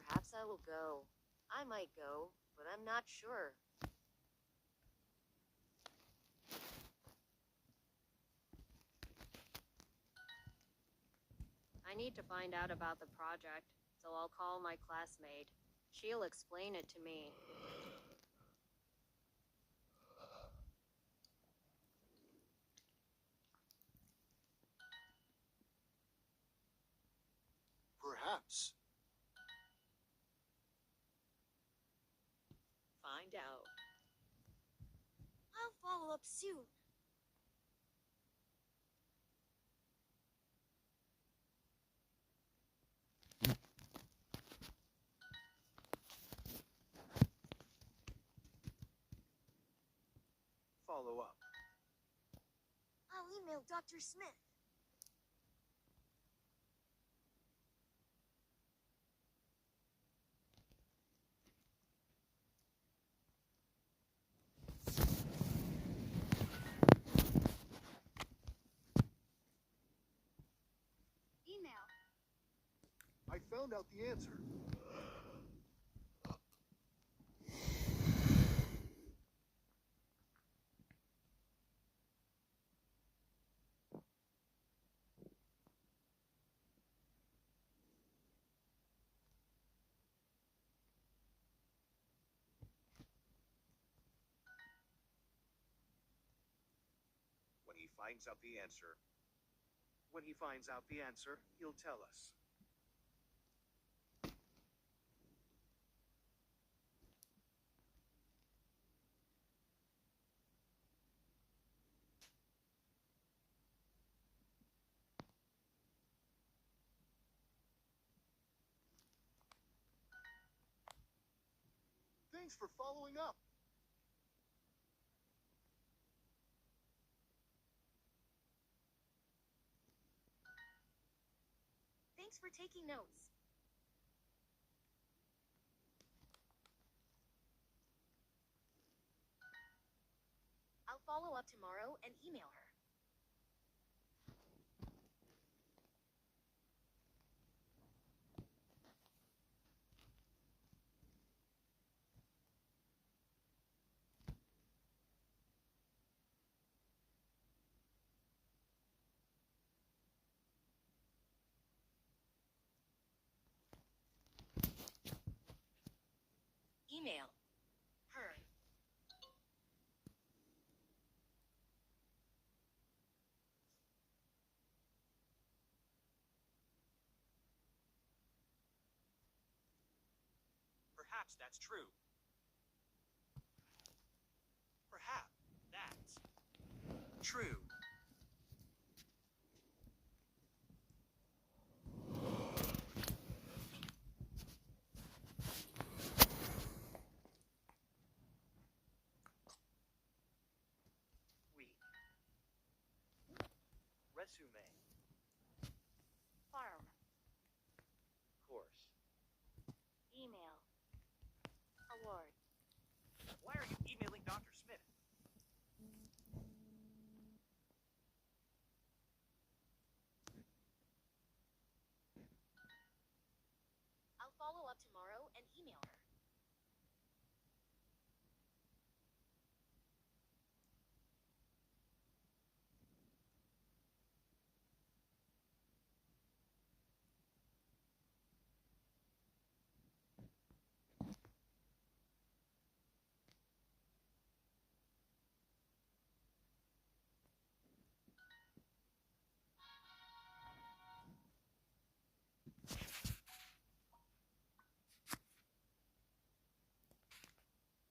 Perhaps I will go. I might go, but I'm not sure. I need to find out about the project, so I'll call my classmate. She'll explain it to me. Perhaps. Find out. I'll follow up soon. Follow up. I'll email Dr. Smith. Email. I found out the answer. When he finds out the answer, he'll tell us. Thanks for following up. Thanks for taking notes. I'll follow up tomorrow and email her. Email her. Perhaps that's true. Perhaps that's true. Resume.